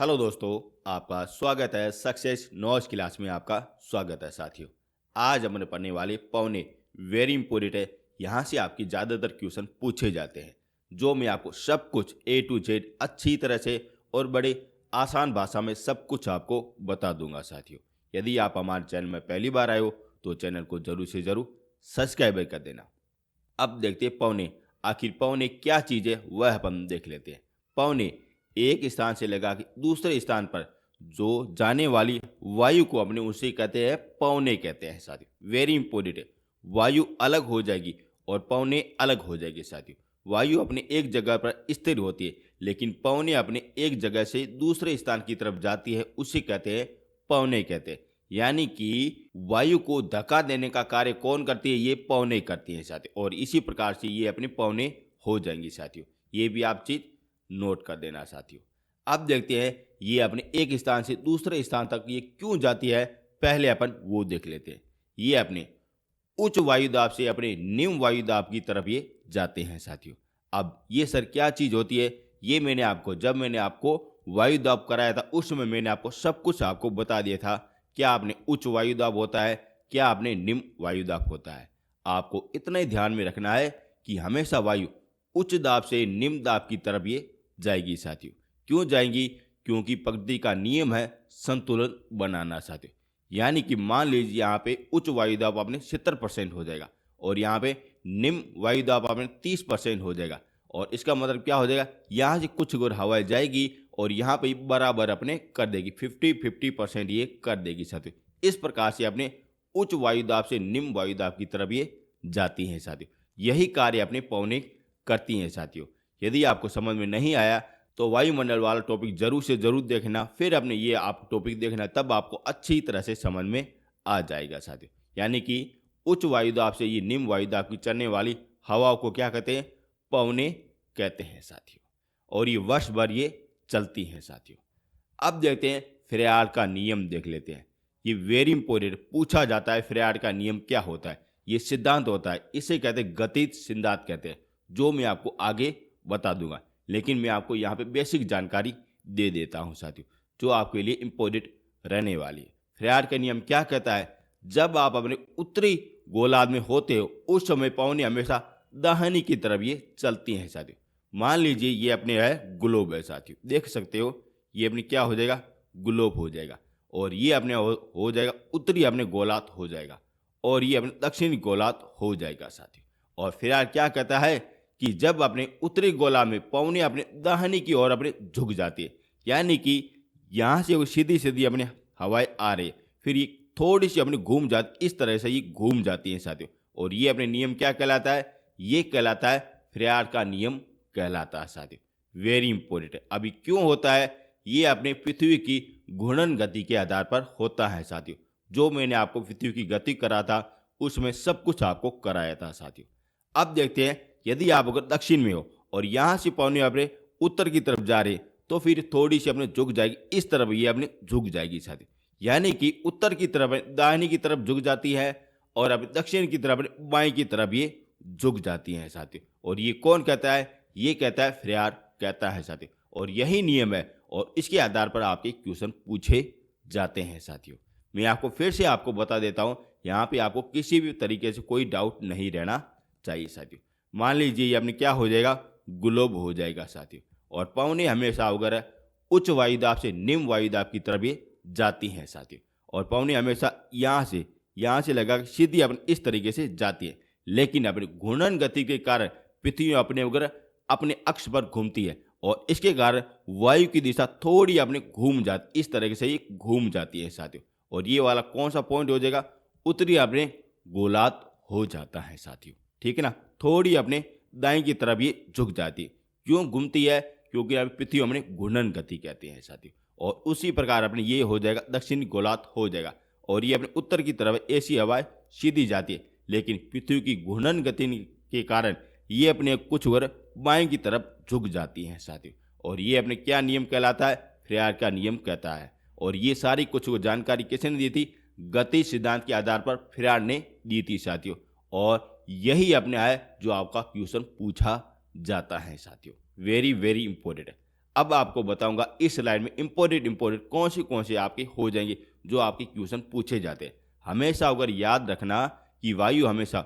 Hello दोस्तों, आपका स्वागत है सक्सेस नॉलेज क्लास में। आपका स्वागत है साथियों। आज हमने पढ़ने वाले पौने वेरी इंपॉर्टेंट है। यहाँ से आपकी ज़्यादातर क्वेश्चन पूछे जाते हैं, जो मैं आपको सब कुछ ए टू जेड अच्छी तरह से और बड़े आसान भाषा में सब कुछ आपको बता दूंगा साथियों। यदि आप हमारे चैनल में पहली बार आए हो तो चैनल को जरूर से ज़रूर सब्सक्राइब कर देना। अब देखते हैं पौने। आखिर पौने क्या चीज़ है वह अपन देख लेते हैं। पौने एक स्थान से लगा के दूसरे स्थान पर जो जाने वाली वायु को अपने उसे कहते हैं पौने कहते हैं साथियों। वेरी इंपॉर्टेंट है। वायु अलग हो जाएगी और पौने अलग हो जाएगी साथियों। वायु अपने एक जगह पर स्थिर होती है, लेकिन पौने अपने एक जगह से दूसरे स्थान की तरफ जाती है, उसे कहते हैं पौने कहते हैं। यानी कि वायु को धक्का देने का कार्य कौन करती है? ये पौने करती है साथियों। और इसी प्रकार से ये अपने पौने हो जाएंगी साथियों। ये भी आप चीज नोट कर देना साथियों। अब देखते हैं ये अपने एक स्थान से दूसरे स्थान तक ये क्यों जाती है। पहले अपन वो देख लेते हैं। ये अपने उच्च वायुदाब से अपने निम्न वायुदाब की तरफ ये जाते हैं साथियों। अब ये सर क्या चीज होती है? ये जब मैंने आपको वायुदाब कराया था उस समय मैंने आपको सब कुछ आपको बता दिया था। क्या आपने उच्च वायुदाब होता है, क्या आपने निम्न वायुदाब होता है। आपको इतना ही ध्यान में रखना है कि हमेशा वायु उच्च दाब से निम्न दाब की तरफ ये जाएगी साथियों। क्यों जाएंगी? क्योंकि प्रकृति का नियम है संतुलन बनाना साथियों। यानी कि मान लीजिए यहाँ पे उच्च वायुदाब आपने 70% हो जाएगा और यहाँ पे निम्न वायुदाब आपने 30% हो जाएगा। और इसका मतलब क्या हो जाएगा? यहाँ से कुछ गुर हवाएं जाएगी और यहाँ पे बराबर अपने कर देगी, 50-50% ये कर देगी साथियों। इस प्रकार से अपने उच्च वायुदाब से निम्न वायुदाब की तरफ ये जाती हैं साथियों। यही कार्य अपने पौने करती हैं साथियों। यदि आपको समझ में नहीं आया तो वायुमंडल वाला टॉपिक जरूर से जरूर देखना, फिर अपने ये आप टॉपिक देखना, तब आपको अच्छी तरह से समझ में आ जाएगा साथियों। यानी कि उच्च वायुदाब से ये निम्न वायुदाब की चलने वाली हवाओं को क्या कहते हैं? पौने कहते हैं साथियों। और ये वर्ष भर ये चलती हैं साथियों। अब देखते हैं फ्रेयार का नियम देख लेते हैं। ये वेरी इंपॉर्टेंट पूछा जाता है। फ्रेयार का नियम क्या होता है? ये सिद्धांत होता है, इसे कहते हैं गतिज सिद्धांत कहते हैं, जो मैं आपको आगे बता दूंगा। लेकिन मैं आपको यहाँ पे बेसिक जानकारी दे देता हूँ साथियों, जो आपके लिए इम्पोर्टेंट रहने वाली है। फ्रेयार का नियम क्या कहता है? जब आप अपने उत्तरी गोलार्ध में होते हो उस समय पौने हमेशा दाहिनी की तरफ ये चलती हैं साथियों। मान लीजिए ये अपने है ग्लोब है साथियों, देख सकते हो ये अपनी क्या हो जाएगा? ग्लोब हो जाएगा। और ये अपने हो जाएगा उत्तरी अपने गोलार्ध हो जाएगा और ये अपने दक्षिणी गोलार्ध हो जाएगा साथियों। और फ्रेयार क्या कहता है कि जब अपने उत्तरी गोला में पौने अपने दाहिनी की ओर अपने झुक जाती है, यानी कि यहाँ से वो सीधी सीधी अपने हवाएं आ रही है, फिर ये थोड़ी सी अपने घूम जाती, इस तरह से ये घूम जाती हैं साथियों। और ये अपने नियम क्या कहलाता है? ये कहलाता है फ्रेयार का नियम कहलाता है साथियों। वेरी इंपॉर्टेंट है। अभी क्यों होता है? ये अपने पृथ्वी की घूर्णन गति के आधार पर होता है साथियों। जो मैंने आपको पृथ्वी की गति करा था उसमें सब कुछ आपको कराया था साथियों। अब देखते हैं यदि आप अगर दक्षिण में हो और यहाँ से पौने अपने उत्तर की तरफ जा रहे तो फिर थोड़ी सी अपने झुक जाएगी, इस तरफ ये अपने झुक जाएगी साथियों। यानी कि उत्तर की तरफ दाहिनी की तरफ झुक जाती है और अपने दक्षिण की तरफ बाएं की तरफ ये झुक जाती हैं साथियों। और ये कौन कहता है? ये कहता है फ्रेयार कहता है साथियों। और यही नियम है और इसके आधार पर आपके क्वेश्चन पूछे जाते हैं साथियों। मैं आपको फिर से आपको बता देता हूँ, यहाँ पे आपको किसी भी तरीके से कोई डाउट नहीं रहना चाहिए साथियों। मान लीजिए ये अपने क्या हो जाएगा? ग्लोब हो जाएगा साथियों। और पौने हमेशा अगर उच्च वायुदाब से निम्न वायुदाब की तरफ ये जाती हैं साथियों। और पौने हमेशा यहाँ से लगा सीधी अपने इस तरीके से जाती है, लेकिन अपनी घूर्णन गति के कारण पृथ्वी अपने अक्ष पर घूमती है और इसके कारण वायु की दिशा थोड़ी अपने घूम जाती, इस तरीके से ये घूम जाती है साथियों। और ये वाला कौन सा पॉइंट हो जाएगा? उत्तरी अपने गोलार्ध हो जाता है साथियों। ठीक है ना? थोड़ी अपने दाएं की तरफ ये झुक जाती है। क्यों घूमती है? क्योंकि अभी पृथ्वी अपने घूर्णन गति कहते हैं साथियों। और उसी प्रकार अपने ये हो जाएगा दक्षिणी गोलार्ध हो जाएगा और ये अपने उत्तर की तरफ ऐसी हवाएं सीधी जाती है, लेकिन पृथ्वी की घूर्णन गति के कारण ये अपने कुछ और बाएं की तरफ झुक जाती हैं साथियों। और ये अपने क्या नियम कहलाता है? फ्रेयार का नियम कहता है। और ये सारी कुछ वो जानकारी किसने दी थी? गति सिद्धांत के आधार पर फ्रेयार ने दी थी साथियों। और यही अपने है जो आपका क्वेश्चन पूछा जाता है साथियों। वेरी वेरी इंपॉर्टेंट है। अब आपको बताऊंगा इस स्लाइड में इंपॉर्टेंट कौन से आपके हो जाएंगे जो आपके क्वेश्चन पूछे जाते हैं। हमेशा अगर याद रखना कि वायु हमेशा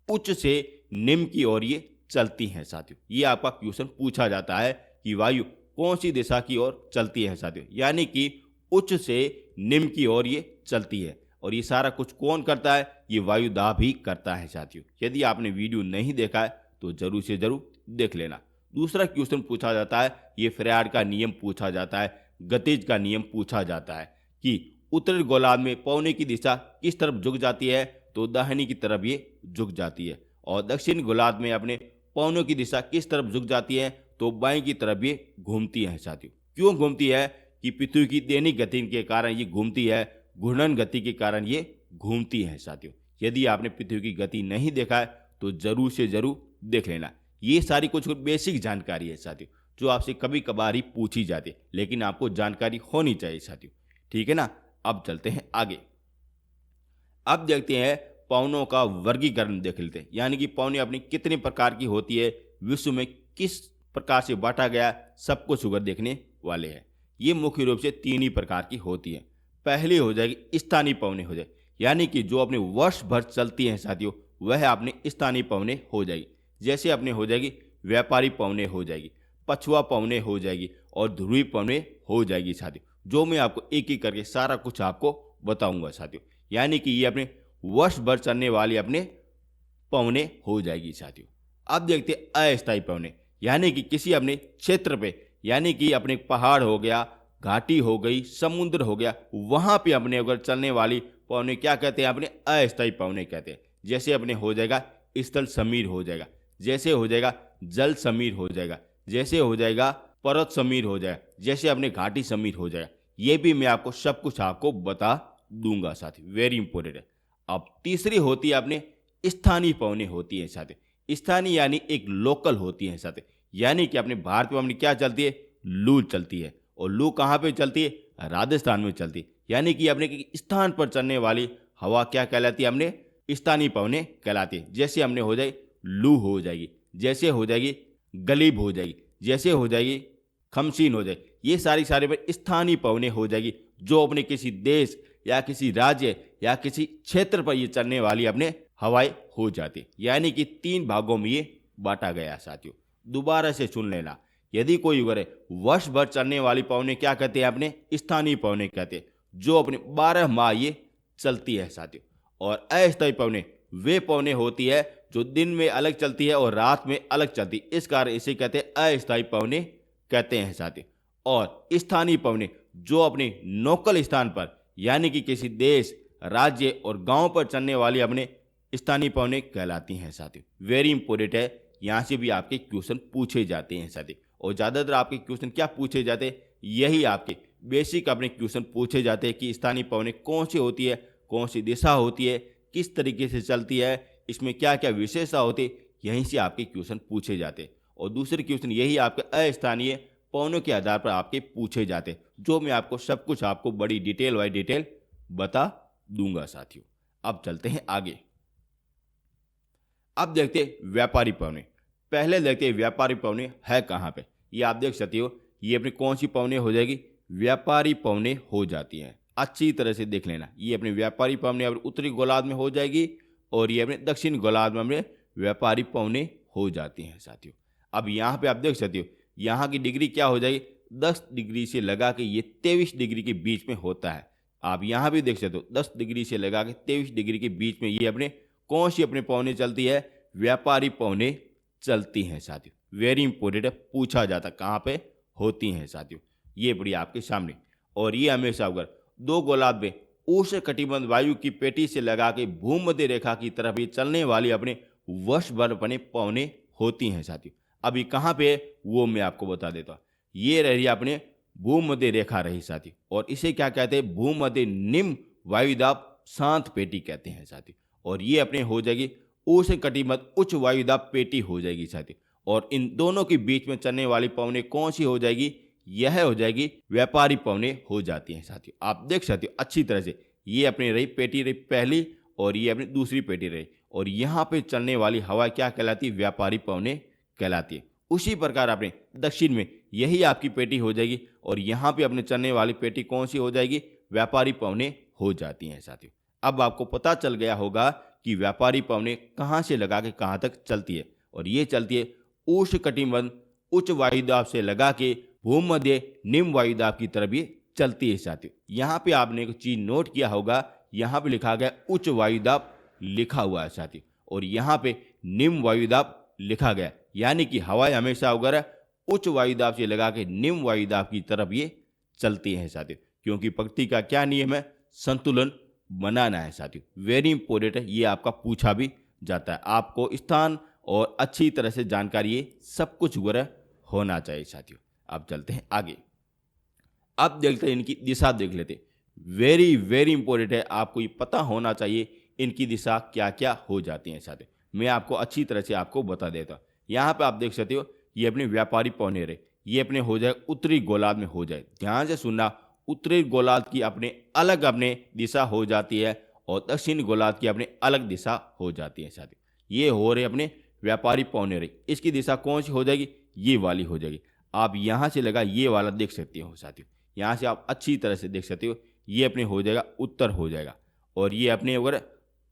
उच्च से निम्न की ओर ये चलती है साथियों। ये आपका क्वेश्चन पूछा जाता है कि वायु कौन सी दिशा की ओर चलती है साथियों, यानी कि उच्च से निम्न की ओर ये चलती है। और ये सारा कुछ कौन करता है? ये वायुदाब ही करता है साथियों। यदि आपने वीडियो नहीं देखा है तो जरूर से जरूर देख लेना। दूसरा क्वेश्चन पूछा जाता है, ये फ्रेड का नियम पूछा जाता है, गतिज का नियम पूछा जाता है कि उत्तरी गोलार्ध में पौने की दिशा किस तरफ झुक जाती है? तो दाहिनी की तरफ ये झुक जाती है। और दक्षिण गोलार्ध में अपने पौनों की दिशा किस तरफ झुक जाती है? तो बाएं की तरफ ये घूमती है साथियों। क्यों घूमती है? कि पृथ्वी की दैनिक गति के कारण ये घूमती है, घूर्णन गति के कारण ये घूमती है साथियों। यदि आपने पृथ्वी की गति नहीं देखा है तो जरूर से जरूर देख लेना। ये सारी कुछ बेसिक जानकारी है साथियों, जो आपसे कभी कभार ही पूछी जाती है, लेकिन आपको जानकारी होनी चाहिए साथियों। ठीक है ना। अब चलते हैं आगे। अब देखते हैं पौनों का वर्गीकरण देख लेते हैं, यानी कि पौने अपनी कितने प्रकार की होती है, विश्व में किस प्रकार से बांटा गया, सब कुछ उगर देखने वाले हैं। ये मुख्य रूप से 3 ही प्रकार की होती है। पहली हो जाएगी स्थानीय पौने हो जाए, यानी कि जो अपने वर्ष भर चलती हैं साथियों, वह अपने स्थानीय पौने हो जाएगी। जैसे अपने हो जाएगी व्यापारी पौने हो जाएगी, पछुआ पौने हो जाएगी और ध्रुवी पौने हो जाएगी साथियों, जो मैं आपको एक एक करके सारा कुछ आपको बताऊंगा साथियों। यानी कि ये अपने वर्ष भर चलने वाली अपने पौने हो जाएगी साथियों। अब देखते हैं अस्थायी पौने, यानी कि किसी अपने क्षेत्र पे, यानी कि अपने पहाड़ हो गया, घाटी हो गई, समुद्र हो गया, वहां पे अपने अगर चलने वाली पौने क्या कहते हैं? अपने अस्थायी पौने कहते हैं। जैसे अपने हो जाएगा स्थल समीर हो जाएगा, जैसे हो जाएगा जल समीर हो जाएगा, जैसे हो जाएगा पर्वत समीर हो जाएगा, जैसे अपने घाटी समीर हो जाएगा। ये भी मैं आपको सब कुछ आपको बता दूंगा साथी, वेरी इंपॉर्टेंट है। अब तीसरी होती है अपने स्थानीय पौने होती है साथी। स्थानीय यानी एक लोकल होती है साथी, यानी कि अपने भारत में अपनी क्या चलती है? लू चलती है। और लू कहाँ पे चलती है? राजस्थान में चलती है। यानी कि अपने स्थान पर चलने वाली हवा क्या कहलाती है? हमने स्थानीय पवने कहलाती है। जैसे हमने हो जाए लू हो जाएगी, जैसे हो जाएगी गलीब हो जाएगी, जैसे हो जाएगी खमसीन हो जाएगी। ये सारी पर स्थानीय पवने हो जाएगी, जो अपने किसी देश या किसी राज्य या किसी क्षेत्र पर ये चलने वाली अपने हवाएं हो जाती। यानी कि 3 भागों में ये बांटा गया साथियों। दोबारा से सुन लेना। यदि कोई उगरे वर्ष भर चलने वाली पवने क्या कहते हैं? अपने स्थानीय पवने कहते हैं, जो अपने 12 माह ये चलती है साथियों। और अस्थायी पवने वे पवने होती है जो दिन में अलग चलती है और रात में अलग चलती है, इस कारण इसे कहते हैं अस्थायी पवने कहते हैं साथियों। और स्थानीय पवने जो अपने लोकल स्थान पर, यानी कि किसी देश, राज्य और गांव पर चलने वाली अपने स्थानीय पवने कहलाती हैं साथियों। वेरी इंपॉर्टेंट है, यहाँ से भी आपके क्वेश्चन पूछे जाते हैं साथियों। और ज़्यादातर आपके क्वेश्चन क्या पूछे जाते हैं? यही आपके बेसिक अपने क्वेश्चन पूछे जाते हैं कि स्थानीय पवने कौन सी होती है, कौन सी दिशा होती है, किस तरीके से चलती है, इसमें क्या क्या विशेषता होती है, यहीं से आपके क्वेश्चन पूछे जाते हैं। और दूसरे क्वेश्चन यही आपके अस्थानीय पवनों के आधार पर आपके पूछे जाते हैं, जो मैं आपको सब कुछ आपको बड़ी डिटेल बाई डिटेल बता दूंगा साथियों। अब चलते हैं आगे। अब देखते हैं व्यापारी पवने। पहले देखते हैं व्यापारी पवने है कहाँ पे। ये आप देख सकते हो, ये अपनी कौन सी पवने हो जाएगी? व्यापारी पवने हो जाती हैं। अच्छी तरह से देख लेना, ये अपने व्यापारी पवने अपने उत्तरी गोलार्ध में हो जाएगी और ये अपने दक्षिण गोलार्ध में अपने व्यापारी पवने हो जाती हैं साथियों। अब यहाँ पे आप देख सकते हो, यहाँ की डिग्री क्या हो जाएगी? 10 डिग्री से लगा के ये 23 डिग्री के बीच में होता है। आप यहाँ भी देख सकते हो, 10 डिग्री से लगा के 23 डिग्री के बीच में ये अपने कौन सी अपने पवने चलती है? व्यापारी पवने चलती हैं साथियों। वेरी इंपॉर्टेंट है, पूछा जाता कहाँ पे होती हैं साथियों। ये पड़ी आपके सामने। और ये हमेशा अगर 2 गोलार्ध में उष्ण कटिबंध वायु की पेटी से लगा के भूमध्य रेखा की तरफ ये चलने वाली अपने वर्ष भर अपने पवने होती हैं साथियों। अभी कहाँ पे है वो मैं आपको बता देता हूँ। ये रही अपने भूमध्य रेखा रही साथियों, और इसे क्या कहते हैं? भूमध्य निम्न वायुदाब शांत पेटी कहते हैं साथियों। और ये अपने हो जाएगी उष्ण कटिबंध उच्च वायुदाब पेटी हो जाएगी साथियों। और इन दोनों के बीच में चलने वाली पवने कौन सी हो जाएगी? यह हो जाएगी व्यापारी पवने हो जाती हैं साथियों। आप देख सकते हो अच्छी तरह से, ये अपनी रही पेटी रही पहली और ये अपनी दूसरी पेटी रही, और यहाँ पे चलने वाली हवा क्या कहलाती है? व्यापारी पवने कहलाती है। उसी प्रकार अपने दक्षिण में यही आपकी पेटी हो जाएगी। और यहाँ पे अपने चलने वाली पेटी कौन सी हो जाएगी? व्यापारी पवने हो जाती हैं साथियों। अब आपको पता चल गया होगा कि व्यापारी पवने कहाँ से लगा के कहाँ तक चलती है। और ये चलती है उष्णकटिबंध उच्च वायुदाब से लगा के भूमध्य निम्न वायुदाब की तरफ ये चलती है साथियों। यहाँ पे आपने एक चीज नोट किया होगा, यहाँ पे लिखा गया उच्च वायुदाब लिखा हुआ है साथियों, और यहाँ पे निम्न वायुदाब लिखा गया, यानी कि हवाएं हमेशा अगर उच्च वायुदाब से लगा के निम्न वायुदाब की तरफ ये चलती हैं साथियों। क्योंकि प्रकृति का क्या नियम है? संतुलन बनाना है साथियों। वेरी इंपॉर्टेंट है, ये आपका पूछा भी जाता है। आपको स्थान और अच्छी तरह से जानकारी ये सब कुछ वगैरह होना चाहिए साथियों। अब चलते हैं आगे। अब देखते हैं इनकी दिशा देख लेते हैं। वेरी वेरी इंपॉर्टेंट है, आपको ये पता होना चाहिए इनकी दिशा क्या क्या हो जाती है साथियों। मैं आपको अच्छी तरह से आपको बता देता हूँ। यहाँ पे आप देख सकते हो, ये अपने व्यापारी पवने रहे, ये अपने हो जाए उत्तरी गोलार्ध में हो जाए। ध्यान से सुनना, उत्तरी गोलार्ध की अपने अलग अपने दिशा हो जाती है और दक्षिण गोलार्ध की अपने अलग दिशा हो जाती है साथियों। ये हो रहे अपने व्यापारी पवने रहे, इसकी दिशा कौन सी हो जाएगी? ये वाली हो जाएगी। आप यहाँ से लगा ये वाला देख सकते हो साथियों, यहाँ से आप अच्छी तरह से देख सकते हो। ये अपने हो जाएगा उत्तर हो जाएगा, और ये अपने अगर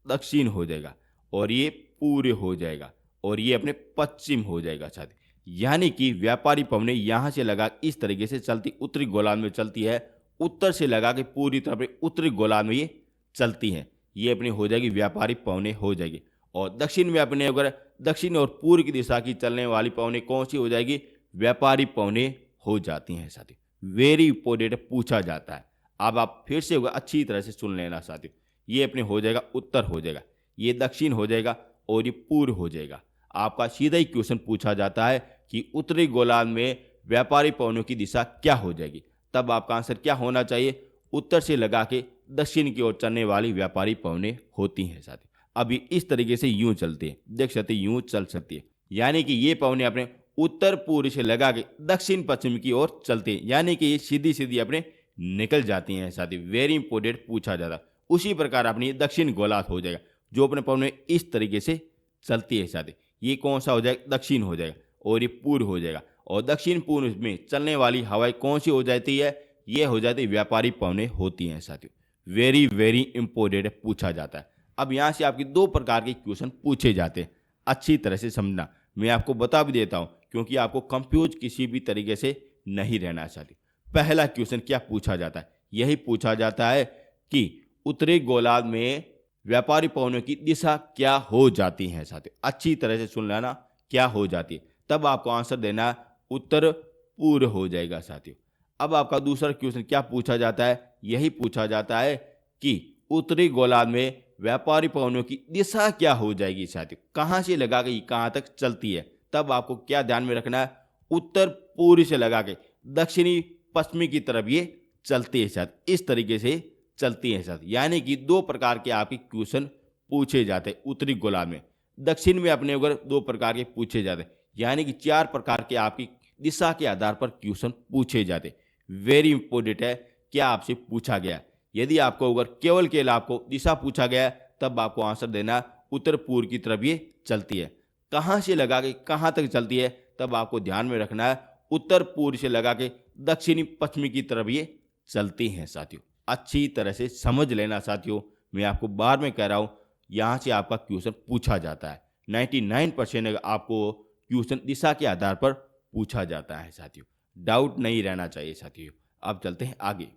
दक्षिण हो जाएगा, और ये पूर्व हो जाएगा, और ये अपने पश्चिम हो जाएगा साथियों। यानी कि व्यापारी पवने यहाँ से लगा इस तरीके से चलती उत्तरी गोलार्ध में चलती है, उत्तर से लगा के पूरी तरह उत्तरी गोलार्ध में ये चलती हैं। ये अपनी हो जाएगी व्यापारी पवने हो जाएगी। और दक्षिण में अपने अगर दक्षिण और पूर्व की दिशा की चलने वाली पवने कौन सी हो जाएगी? व्यापारी पवने हो जाती हैं साथियों। वेरी इंपॉर्टेंट पूछा जाता है। अब आप फिर से अच्छी तरह से सुन लेना साथियों। ये अपने हो जाएगा उत्तर हो जाएगा, ये दक्षिण हो जाएगा, और ये पूर्व हो जाएगा। आपका सीधा ही क्वेश्चन पूछा जाता है कि उत्तरी गोलार्ध में व्यापारी पवनों की दिशा क्या हो जाएगी, तब आपका आंसर क्या होना चाहिए? उत्तर से लगा के दक्षिण की ओर चलने वाली व्यापारी पवने होती हैं साथियों। अभी इस तरीके से यूं चलते हैं, देख सकते यूं चल सकती है, यानी कि ये पवने अपने उत्तर पूर्व से लगा के दक्षिण पश्चिम की ओर चलते हैं, यानी कि ये सीधी सीधी अपने निकल जाती हैं साथियों। वेरी इंपॉर्टेंट पूछा जाता है। उसी प्रकार अपनी दक्षिण गोलार्ध हो जाएगा, जो अपने पवने इस तरीके से चलती है साथियों। ये कौन सा हो जाएगा? दक्षिण हो जाएगा, और ये पूर्व हो जाएगा। और दक्षिण पूर्व में चलने वाली हवाएं कौन सी हो जाती है? ये हो जाती है व्यापारी पवने होती हैं साथियों। वेरी वेरी इंपॉर्टेंट पूछा जाता है। अब यहाँ से आपकी दो प्रकार के क्वेश्चन पूछे जाते हैं, अच्छी तरह से समझना। मैं आपको बता भी देता हूँ, क्योंकि आपको कंफ्यूज किसी भी तरीके से नहीं रहना साथियों। पहला क्वेश्चन क्या पूछा जाता है? यही पूछा जाता है कि उत्तरी गोलार्ध में व्यापारी पवनों की दिशा क्या हो जाती है साथियों। अच्छी तरह से सुन लेना, क्या हो जाती है, तब आपको आंसर देना उत्तर पूर्व हो जाएगा साथियों। अब आपका दूसरा क्वेश्चन क्या पूछा जाता है? यही पूछा जाता है कि उत्तरी गोलार्ध में व्यापारी पवनों की दिशा क्या हो जाएगी साथियों, कहाँ से लगा के कहाँ तक चलती है, तब आपको क्या ध्यान में रखना है? उत्तर पूर्व से लगा के दक्षिणी पश्चिमी की तरफ ये चलती है साथ, इस तरीके से चलती है साथ। यानी कि दो प्रकार के आपके क्वेश्चन पूछे जाते हैं उत्तरी गोलार्ध में। दक्षिण में अपने अगर दो प्रकार के पूछे जाते हैं, यानी कि चार प्रकार के आपकी दिशा के आधार पर क्वेश्चन पूछे जाते हैं। वेरी इंपॉर्टेंट है, क्या आपसे पूछा गया। यदि आपको अगर केवल आपको दिशा पूछा गया, तब आपको आंसर देना उत्तर पूर्व की तरफ ये चलती है। कहाँ से लगा के कहाँ तक चलती है, तब आपको ध्यान में रखना है उत्तर पूर्व से लगा के दक्षिणी पश्चिमी की तरफ ये चलती हैं साथियों। अच्छी तरह से समझ लेना साथियों। मैं आपको बार में कह रहा हूँ, यहाँ से आपका क्वेश्चन पूछा जाता है। 99% आपको क्वेश्चन दिशा के आधार पर पूछा जाता है साथियों। डाउट नहीं रहना चाहिए साथियों। अब चलते हैं आगे।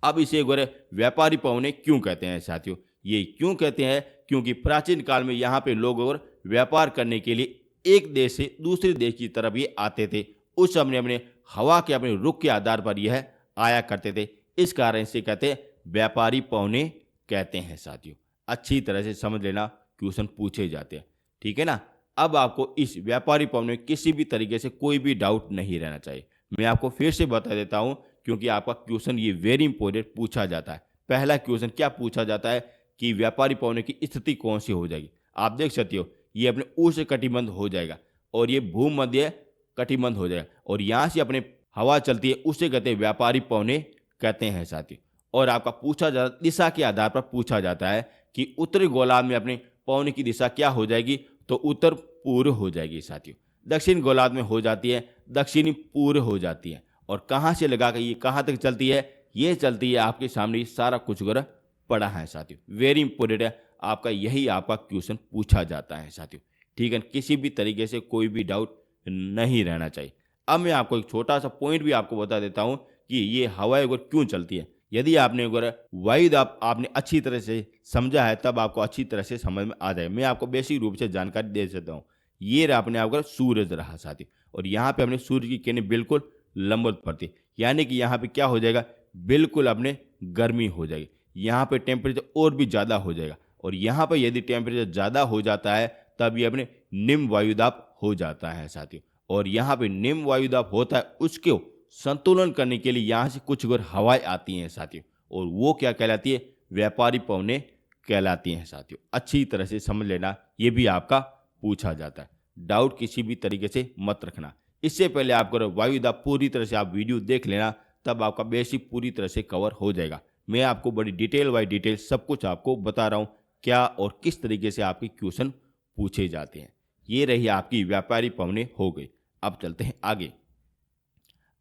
अब इसे व्यापारी पवने क्यों कहते हैं साथियों? ये क्यों कहते हैं? क्योंकि प्राचीन काल में यहाँ पे लोग व्यापार करने के लिए एक देश से दूसरे देश की तरफ ये आते थे। उस समय अपने हवा के अपने रुख के आधार पर यह आया करते थे। इस कारण से कहते हैं व्यापारी पवने कहते हैं साथियों। अच्छी तरह से समझ लेना, क्वेश्चन पूछे जाते हैं, ठीक है ना। अब आपको इस व्यापारी पवने किसी भी तरीके से कोई भी डाउट नहीं रहना चाहिए। मैं आपको फिर से बता देता हूँ, क्योंकि आपका क्वेश्चन ये वेरी इंपॉर्टेंट पूछा जाता है। पहला क्वेश्चन क्या पूछा जाता है कि व्यापारी पवने की स्थिति कौन सी हो जाएगी। आप देख सकते हो, ये अपने उष्ण कटिबंध हो जाएगा, और ये भूमध्य कटिबंध हो जाएगा, और यहाँ से अपने हवा चलती है, उसे कहते हैं व्यापारी पवने कहते हैं साथियों। और आपका पूछा जाता दिशा के आधार पर पूछा जाता है कि उत्तरी गोलार्ध में अपने पवने की दिशा क्या हो जाएगी, तो उत्तर पूर्व हो जाएगी साथियों। दक्षिण गोलार्ध में हो जाती है दक्षिणी पूर्व हो जाती है। और कहाँ से लगा कर ये कहाँ तक चलती है, ये चलती है आपके सामने सारा कुछ वगैरह पड़ा है साथियों। वेरी इंपॉर्टेंट है, आपका यही आपका क्वेश्चन पूछा जाता है साथियों। ठीक है, किसी भी तरीके से कोई भी डाउट नहीं रहना चाहिए। अब मैं आपको एक छोटा सा पॉइंट भी आपको बता देता हूँ कि ये हवाएं अगर क्यों चलती है। यदि आपने अगर वायुदाब आपने अच्छी तरह से समझा है तब आपको अच्छी तरह से समझ में आ जाए। मैं आपको बेसिक रूप से जानकारी दे देता हूँ। ये रहा अपने आप का सूरज रहा साथी, और यहाँ पे अपने सूर्य की किरणें बिल्कुल लंबवत पड़ती, यानी कि यहाँ पे क्या हो जाएगा, बिल्कुल अपने गर्मी हो जाएगी। यहाँ पे टेम्परेचर और भी ज़्यादा हो जाएगा, और यहाँ पे यदि टेम्परेचर ज़्यादा हो जाता है तब ये अपने निम्न वायुदाब हो जाता है साथियों। और यहाँ पे निम्न वायुदाब होता है, उसको संतुलन करने के लिए यहाँ से कुछ और हवाएं आती हैं साथियों, और वो क्या कहलाती है, व्यापारी पवनें कहलाती हैं साथियों। अच्छी तरह से समझ लेना, ये भी आपका पूछा जाता है। डाउट किसी भी तरीके से मत रखना। इससे पहले आप करो वायुदाब पूरी तरह से आप वीडियो देख लेना, तब आपका बेसिक पूरी तरह से कवर हो जाएगा। मैं आपको बड़ी डिटेल बाय डिटेल सब कुछ आपको बता रहा हूँ, क्या और किस तरीके से आपके क्वेश्चन पूछे जाते हैं। ये रही आपकी व्यापारी पवनें हो गई। अब चलते हैं आगे।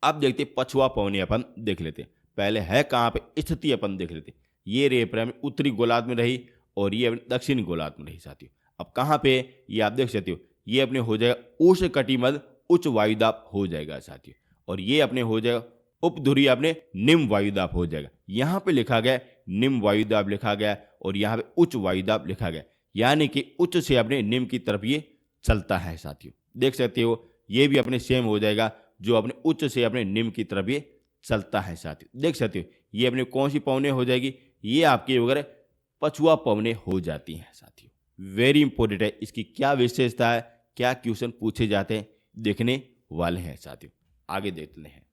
अब देखते हैं पछुआ पवनें अपन देख लेते हैं। पहले है कहाँ पे स्थिति अपन देख लेते हैं। ये रही अपने उत्तरी गोलार्ध में रही, और ये अपने दक्षिणी गोलार्ध में रही साथियों। अब कहाँ पे ये आप देख सकते हो, ये अपने हो जाएगा उष्णकटिबंध उच्च वायुदाब हो जाएगा साथियों, और ये अपने हो जाएगा उपध्रुवीय अपने निम्न वायुदाब हो जाएगा। यहाँ पे लिखा गया निम्न वायुदाब लिखा गया, और यहाँ पे उच्च वायुदाब लिखा गया, यानी कि उच्च से अपने निम्न की तरफ ये चलता है साथियों। देख सकते हो ये भी अपने सेम हो जाएगा, जो अपने उच्च से अपने निम्न की तरफ ये चलता है साथियों। देख सकते हो ये अपने कौन सी पवनें हो जाएगी, ये आपकी वगैरह पछुआ पवनें हो जाती हैं साथियों। वेरी इंपॉर्टेंट है, इसकी क्या विशेषता है, क्या क्वेश्चन पूछे जाते हैं, देखने वाले हैं साथियों। आगे देखते हैं।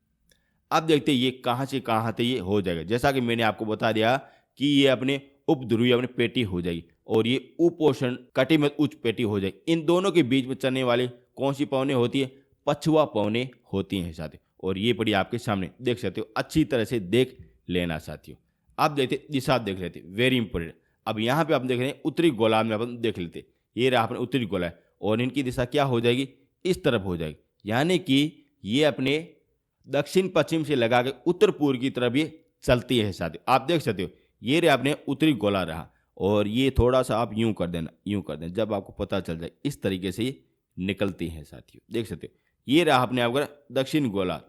अब देखते हैं ये कहाँ से कहाँ तक ये हो जाएगा। जैसा कि मैंने आपको बता दिया कि ये अपने उपध्रुवीय अपने पेटी हो जाएगी, और ये उपोष्ण कटिबंध उच्च पेटी हो जाएगी। इन दोनों के बीच में चलने वाली कौन सी पवनें होती है, पछुआ पवनें होती हैं साथियों। और ये पड़ी आपके सामने देख सकते हो, अच्छी तरह से देख लेना साथियों। अब देखते दिशा देख लेते, वेरी इंपॉर्टेंट। अब यहाँ पे आप देख रहे हैं उत्तरी गोलार्ध में अपन देख लेते, ये रहा अपने उत्तरी गोलार्ध, और इनकी दिशा क्या हो जाएगी, इस तरफ हो जाएगी, यानी कि ये अपने दक्षिण पश्चिम से लगा के उत्तर पूर्व की तरफ ये चलती है साथियों। आप देख सकते हो ये रहा अपने उत्तरी गोलार्ध रहा, और ये थोड़ा सा आप यूं कर देना, यूं कर देना, जब आपको पता चल जाए इस तरीके से ये निकलती हैं साथियों। देख सकते हो ये रहा अपने आप का दक्षिण गोलार्ध,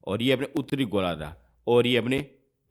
और ये अपने उत्तरी गोलार्ध रहा, और ये अपने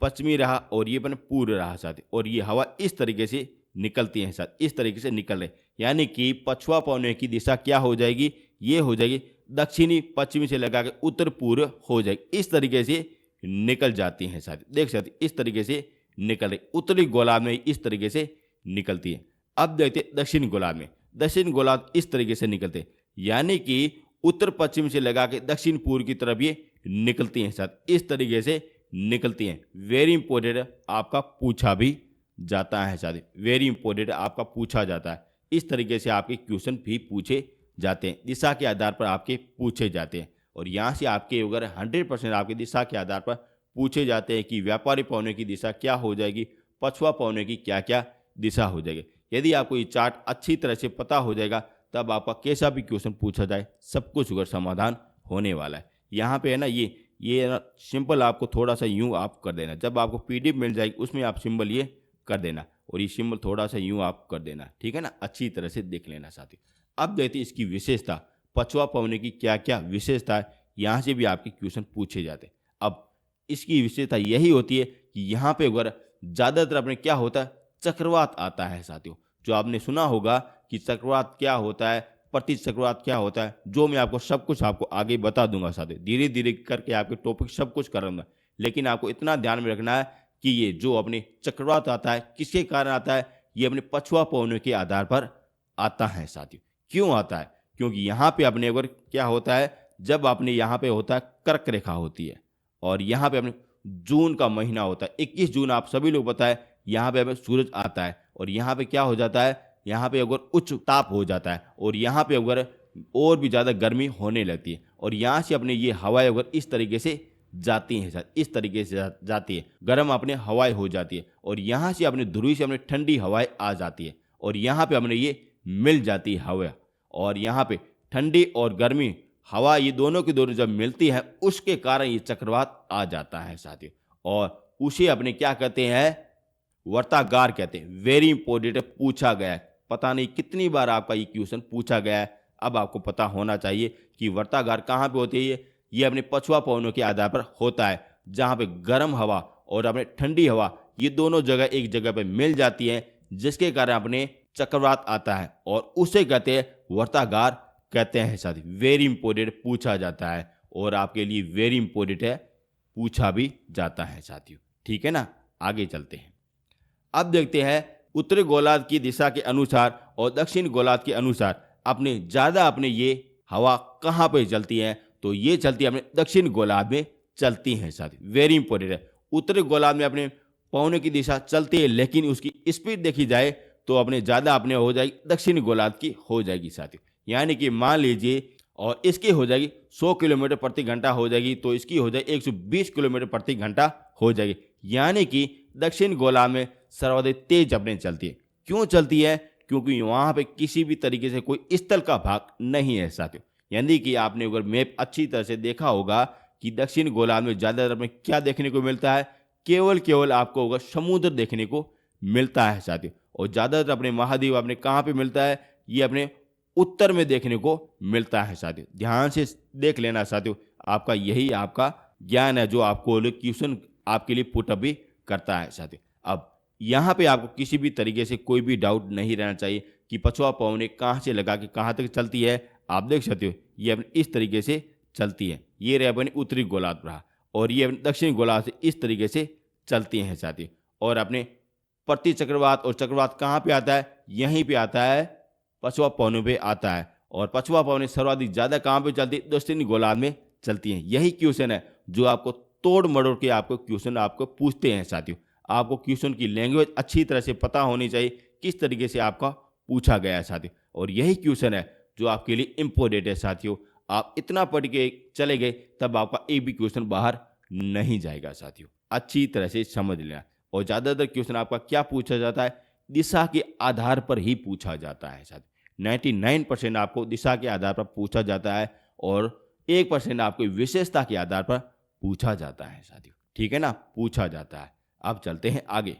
पश्चिमी रहा, और ये अपने पूर्व रहा साथियों। और ये हवा इस तरीके से निकलती है साथ, इस तरीके से निकल रहे, यानी कि पछुआ पवनों की दिशा क्या हो जाएगी, ये हो जाएगी दक्षिणी पश्चिमी से लगा के उत्तर पूर्व हो जाएगी। इस तरीके से निकल जाती हैं साथियों। देख सकते इस तरीके से निकल रही, उत्तरी गोलार्ध में इस तरीके से निकलती है। अब देखते दक्षिण गोलार्ध में, दक्षिण गोलार्ध इस तरीके से निकलते हैं, यानी कि उत्तर पश्चिम से लगा के दक्षिण पूर्व की तरफ ये निकलती हैं साथ, इस तरीके से निकलती हैं। वेरी इंपॉर्टेंट, आपका पूछा भी जाता है साथ, वेरी इंपॉर्टेंट, आपका पूछा जाता है। इस तरीके से आपके क्वेश्चन भी पूछे जाते हैं, दिशा के आधार पर आपके पूछे जाते हैं। और यहाँ से आपके अगर 100% आपकी दिशा के आधार पर पूछे जाते हैं कि व्यापारी पवनों की दिशा क्या हो जाएगी, पछुआ पवनों की क्या क्या दिशा हो जाएगी। यदि आपको ये चार्ट अच्छी तरह से पता हो जाएगा, तब आपका कैसा भी क्वेश्चन पूछा जाए सब कुछ अगर समाधान होने वाला है। यहाँ पे है ना, ये ना सिंपल आपको थोड़ा सा यूँ आप कर देना, जब आपको PDF मिल जाएगी उसमें आप सिंबल ये कर देना, और ये सिंबल थोड़ा सा यूँ आप कर देना, ठीक है ना, अच्छी तरह से देख लेना साथी। अब देखते हैं इसकी विशेषता, पछुआ पवनों की क्या क्या विशेषता है, यहाँ से भी आपके क्वेश्चन पूछे जाते हैं। अब इसकी विशेषता यही होती है कि यहाँ पे अगर ज़्यादातर अपने क्या होता है, चक्रवात आता है साथियों। जो आपने सुना होगा कि चक्रवात क्या होता है, प्रति चक्रवात क्या होता है, जो मैं आपको सब कुछ आपको आगे बता दूंगा साथियों, धीरे धीरे करके आपके टॉपिक सब कुछ करूँगा। लेकिन आपको इतना ध्यान में रखना है कि ये जो अपने चक्रवात आता है किसके कारण आता है, ये अपने पछुआ पवनों के आधार पर आता है साथियों। क्यों आता है, क्योंकि यहाँ पे अपने अगर क्या होता है, जब अपने यहाँ पे होता है कर्क रेखा होती है, और यहाँ पे अपने जून का महीना होता है, 21 जून आप सभी लोग पता है, यहाँ पे हमें सूरज आता है, और यहाँ पे क्या हो जाता है, यहाँ पे अगर उच्च ताप हो जाता है, और यहाँ पे अगर और भी ज़्यादा गर्मी होने लगती है, और यहाँ से अपने ये हवाएं अगर इस तरीके से जाती हैं सर, इस तरीके से जाती है, गर्म अपने हवाएं हो जाती है, और यहाँ से अपने ध्रुवी से अपने ठंडी हवाएं आ जाती है, और यहाँ पे अपने ये मिल जाती है हवा, और यहाँ पे ठंडी और गर्मी हवा ये दोनों की दोनों जब मिलती है उसके कारण ये चक्रवात आ जाता है साथियों। और उसे अपने क्या कहते हैं, वर्तागार कहते हैं। वेरी इंपॉर्टेंट है, पूछा गया है। पता नहीं कितनी बार आपका ये क्वेश्चन पूछा गया है। अब आपको पता होना चाहिए कि वर्तागार कहाँ पे होती है। ये अपने पछुआ पवनों के आधार पर होता है, जहाँ पे गर्म हवा और अपने ठंडी हवा ये दोनों जगह एक जगह पे मिल जाती है, जिसके कारण अपने चक्रवात आता है और उसे कहते हैं वर्तागार कहते हैं साथी। वेरी इंपॉर्टेंट, पूछा जाता है और आपके लिए वेरी इंपॉर्टेंट है, पूछा भी जाता है साथियों। ठीक है ना, आगे चलते हैं। अब देखते हैं उत्तरी गोलार्ध की दिशा के अनुसार और दक्षिण गोलार्ध के अनुसार अपने ये हवा कहाँ पे चलती है। तो ये चलती है अपने दक्षिण गोलार्ध में चलती हैं साथी। वेरी इंपॉर्टेंट है। उत्तरी गोलार्ध में अपने पवनों की दिशा चलती है, लेकिन उसकी स्पीड देखी जाए तो अपने ज़्यादा अपने हो जाएगी दक्षिण गोलार्ध की हो जाएगी साथी। यानी कि मान लीजिए, और इसकी हो जाएगी 100 किलोमीटर प्रति घंटा हो जाएगी, तो इसकी हो जाएगी 120 किलोमीटर प्रति घंटा हो जाएगी। यानी कि दक्षिण गोलार्ध में सर्वाधिक तेज अपने चलती है। क्यों चलती है? क्योंकि वहाँ पे किसी भी तरीके से कोई स्थल का भाग नहीं है साथियों। यानी कि आपने अगर मैप अच्छी तरह से देखा होगा कि दक्षिण गोलार्ध में ज़्यादातर में क्या देखने को मिलता है, केवल आपको होगा समुद्र देखने को मिलता है साथियों। और ज़्यादातर अपने महाद्वीप अपने कहाँ पे मिलता है, ये अपने उत्तर में देखने को मिलता है साथियों। ध्यान से देख लेना साथियों, आपका यही आपका ज्ञान है जो आपको क्वेश्चन आपके लिए पुटअप भी करता है साथियों। अब यहाँ पे आपको किसी भी तरीके से कोई भी डाउट नहीं रहना चाहिए कि पछुआ पवनें कहाँ से लगा के कहाँ तक चलती है। आप देख सकते हो ये अपने इस तरीके से चलती है। ये रहे अपने उत्तरी गोलार्ध रहा और ये अपने दक्षिण गोलार्ध से इस तरीके से चलती हैं साथियों। और अपने प्रति चक्रवात और चक्रवात कहाँ पे आता है, यहीं पे आता है, पछुआ पवनों पे आता है। और पछुआ पवनें सर्वाधिक ज़्यादा कहाँ पे चलती है, दक्षिणी गोलार्ध में चलती हैं। यही क्वेश्चन है जो आपको तोड़ मरोड़ के आपको क्वेश्चन आपको पूछते हैं साथियों। आपको क्वेश्चन की लैंग्वेज अच्छी तरह से पता होनी चाहिए, किस तरीके से आपका पूछा गया है साथियों। और यही क्वेश्चन है जो आपके लिए इम्पोर्टेंट है साथियों। आप इतना पढ़ के चले गए तब आपका एक भी क्वेश्चन बाहर नहीं जाएगा साथियों। अच्छी तरह से समझ लेना। और ज़्यादातर क्वेश्चन आपका क्या पूछा जाता है, दिशा के आधार पर ही पूछा जाता है साथियों। 99% आपको दिशा के आधार पर पूछा जाता है और 1% आपको विशेषता के आधार पर पूछा जाता है साथियों। ठीक है ना, पूछा जाता है। अब चलते हैं आगे।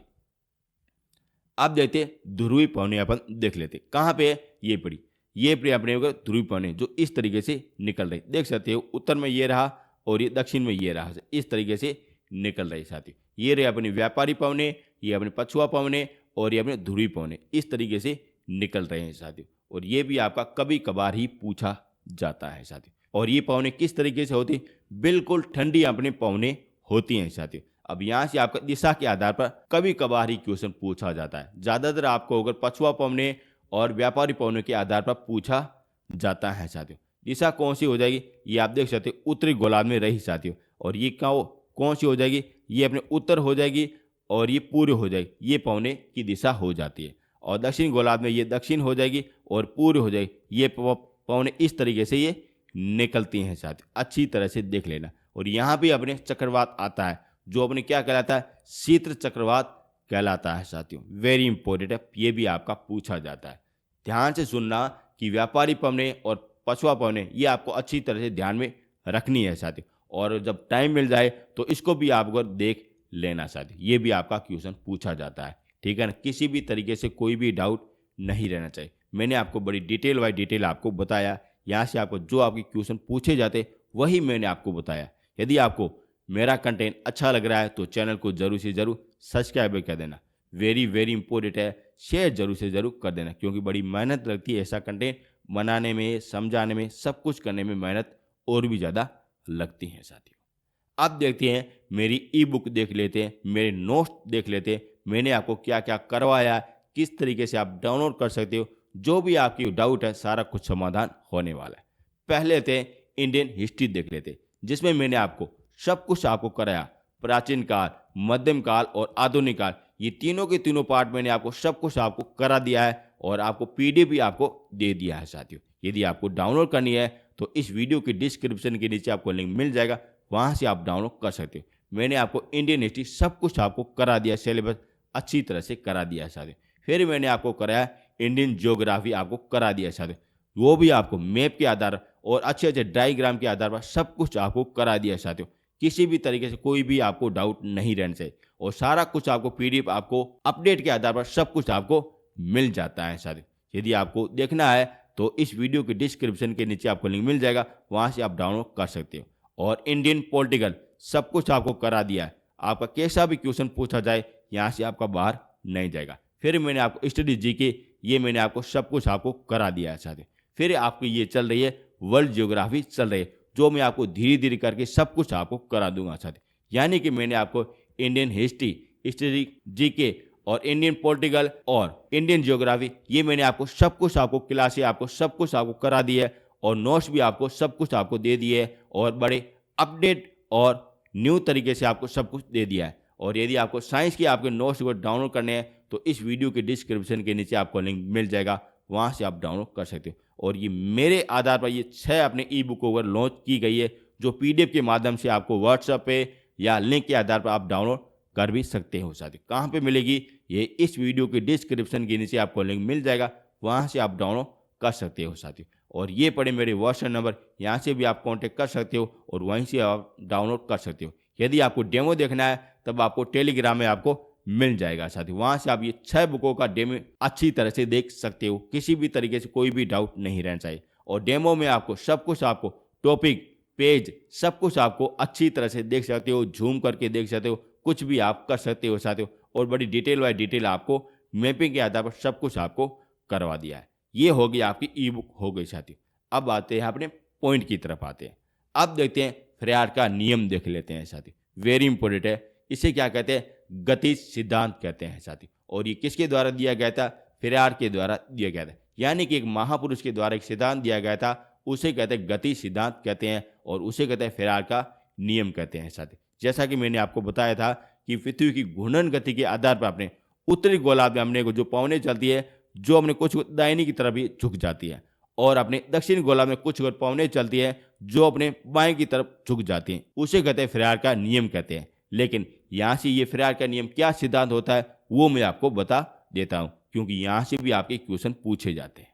अब देखते हैं ध्रुवीय पवनें अपन देख लेते हैं। कहाँ पे है, ये पड़ी अपने ध्रुवीय पवनें जो इस तरीके से निकल रही, देख सकते हो। उत्तर में ये रहा और ये दक्षिण में ये रहा, इस तरीके से निकल रही साथियों। ये रहे अपनी व्यापारी पवनें, ये अपने पछुआ पवनें और ये अपने ध्रुवीय पवनें, इस तरीके से निकल रहे हैं साथियों। और ये भी आपका कभी कभार ही पूछा जाता है साथियों। और ये पवनें किस तरीके से होती, बिल्कुल ठंडी अपने पवनें होती हैं साथियों। अब यहाँ से आपका दिशा के आधार पर कभी कभार ही क्वेश्चन पूछा जाता है। ज़्यादातर आपको अगर पछुआ पवनें और व्यापारी पवनों के आधार पर पूछा जाता है साथियों। दिशा कौन सी हो जाएगी, ये आप देख सकते हो उत्तरी गोलार्ध में रही साथियों। और ये कौन सी हो जाएगी, ये अपने उत्तर हो जाएगी और ये पूर्व हो जाएगी। ये पवनें की दिशा हो जाती है। और दक्षिण गोलार्ध में ये दक्षिण हो जाएगी और पूर्व हो जाएगी। ये पवनें इस तरीके से ये निकलती हैं साथियों। अच्छी तरह से देख लेना। और यहाँ भी अपने चक्रवात आता है जो अपने क्या कहलाता है, शीत चक्रवात कहलाता है साथियों। वेरी इंपॉर्टेंट है, ये भी आपका पूछा जाता है। ध्यान से सुनना कि व्यापारी पवनें और पछुआ पवनें ये आपको अच्छी तरह से ध्यान में रखनी है साथियों। और जब टाइम मिल जाए तो इसको भी आपको देख लेना साथियों। ये भी आपका क्वेश्चन पूछा जाता है। ठीक है ना, किसी भी तरीके से कोई भी डाउट नहीं रहना चाहिए। मैंने आपको बड़ी डिटेल बाई डिटेल आपको बताया। यहाँ से आपको जो आपके क्वेश्चन पूछे जाते वही मैंने आपको बताया। यदि आपको मेरा कंटेंट अच्छा लग रहा है तो चैनल को जरूर से जरूर सब्सक्राइब कर देना। वेरी इंपॉर्टेंट है, शेयर जरूर से जरूर कर देना, क्योंकि बड़ी मेहनत लगती है ऐसा कंटेंट बनाने में, समझाने में, सब कुछ करने में मेहनत और भी ज़्यादा लगती है साथियों। अब देखते हैं मेरी ई बुक देख लेते हैं, मेरे नोट्स देख लेते हैं, मैंने आपको क्या क्या करवाया, किस तरीके से आप डाउनलोड कर सकते हो। जो भी आपकी डाउट है सारा कुछ समाधान होने वाला है। पहले लेते हैं इंडियन हिस्ट्री देख लेते हैं, जिसमें मैंने आपको सब कुछ आपको कराया। प्राचीन काल, मध्यम काल और आधुनिक काल, ये तीनों के तीनों पार्ट मैंने आपको सब कुछ आपको करा दिया है और आपको पीडीएफ भी आपको दे दिया है साथियों। यदि आपको डाउनलोड करनी है तो इस वीडियो के डिस्क्रिप्शन के नीचे आपको लिंक मिल जाएगा, वहाँ से आप डाउनलोड कर सकते हो। मैंने आपको इंडियन हिस्ट्री सब कुछ आपको करा दिया, सिलेबस अच्छी तरह से करा दिया है साथियों। फिर मैंने आपको कराया इंडियन ज्योग्राफी, आपको करा दिया है साथियों। वो भी आपको मैप के आधार और अच्छे अच्छे डायग्राम के आधार पर सब कुछ आपको करा दिया है साथियों। किसी भी तरीके से कोई भी आपको डाउट नहीं रहना चाहिए और सारा कुछ आपको पीडीएफ आपको अपडेट के आधार पर सब कुछ आपको मिल जाता है साथियों। यदि आपको देखना है तो इस वीडियो के डिस्क्रिप्शन के नीचे आपको लिंक मिल जाएगा, वहां से आप डाउनलोड कर सकते हो। और इंडियन पॉलिटिकल सब कुछ आपको करा दिया है, आपका कैसा भी क्वेश्चन पूछा जाए यहाँ से आपका बाहर नहीं जाएगा। फिर मैंने आपको स्टडी जीके, ये मैंने आपको सब कुछ आपको करा दिया है साथियों। फिर आपको ये चल रही है वर्ल्ड ज्योग्राफी चल रही है, जो मैं आपको धीरे धीरे करके सब कुछ आपको करा दूंगा साथियों। यानी कि मैंने आपको इंडियन हिस्ट्री, स्टडी जीके और इंडियन पॉलिटिकल और इंडियन ज्योग्राफी, ये मैंने आपको सब कुछ आपको क्लास आपको सब कुछ आपको करा दिया है और नोट्स भी आपको सब कुछ आपको दे दिए है और बड़े अपडेट और न्यू तरीके से आपको सब कुछ दे दिया है। और यदि आपको साइंस के आपके नोट्स को डाउनलोड करने हैं तो इस वीडियो के डिस्क्रिप्शन के नीचे आपको लिंक मिल जाएगा, वहाँ से आप डाउनलोड कर सकते हो। और ये मेरे आधार पर ये 6 अपने ई बुक ओवर लॉन्च की गई है, जो पीडीएफ के माध्यम से आपको व्हाट्सएप पे या लिंक के आधार पर आप डाउनलोड कर भी सकते हो साथियों। कहाँ पे मिलेगी, ये इस वीडियो के डिस्क्रिप्शन के नीचे आपको लिंक मिल जाएगा, वहाँ से आप डाउनलोड कर सकते हो साथियों। और ये पड़े मेरे व्हाट्सएप नंबर, यहाँ से भी आप कांटेक्ट कर सकते हो और वहीं से आप डाउनलोड कर सकते हो। यदि आपको डेमो देखना है तब आपको टेलीग्राम में आपको मिल जाएगा साथियों, वहाँ से आप ये 6 बुकों का डेमो अच्छी तरह से देख सकते हो। किसी भी तरीके से कोई भी डाउट नहीं रहना चाहिए। और डेमो में आपको सब कुछ आपको टॉपिक पेज सब कुछ आपको अच्छी तरह से देख सकते हो, झूम करके देख सकते हो, कुछ भी आप कर सकते हो साथियों। और बड़ी डिटेल वाइज डिटेल आपको मैपिंग के आधार पर सब कुछ आपको करवा दिया है। ये हो गई आपकी ई बुक हो गई साथियों। अब आते हैं अपने पॉइंट की तरफ आते हैं। अब देखते हैं फेराड का नियम देख लेते हैं साथियों, वेरी इंपॉर्टेंट है। इसे क्या कहते हैं, गति सिद्धांत कहते हैं साथियों। और ये किसके द्वारा दिया गया था, फेराड के द्वारा दिया गया था। यानी कि एक महापुरुष के द्वारा एक सिद्धांत दिया गया था, उसे कहते हैं गति सिद्धांत कहते हैं और उसे कहते हैं फेराड का नियम कहते हैं साथियों। जैसा कि मैंने आपको बताया था कि पृथ्वी की घूर्णन गति के आधार पर अपने उत्तरी गोलार्ध में हमने को जो पवनें चलती है, जो अपने कुछ दाहिनी की तरफ भी झुक जाती है, और अपने दक्षिण गोलार्ध में कुछ पवनें चलती है जो अपने बाएं की तरफ झुक जाती हैं, उसे कहते हैं फेराड का नियम कहते हैं। लेकिन यहाँ से ये फेराड का नियम क्या सिद्धांत होता है वो मैं आपको बता देता हूँ, क्योंकि यहाँ से भी आपके क्वेश्चन पूछे जाते हैं।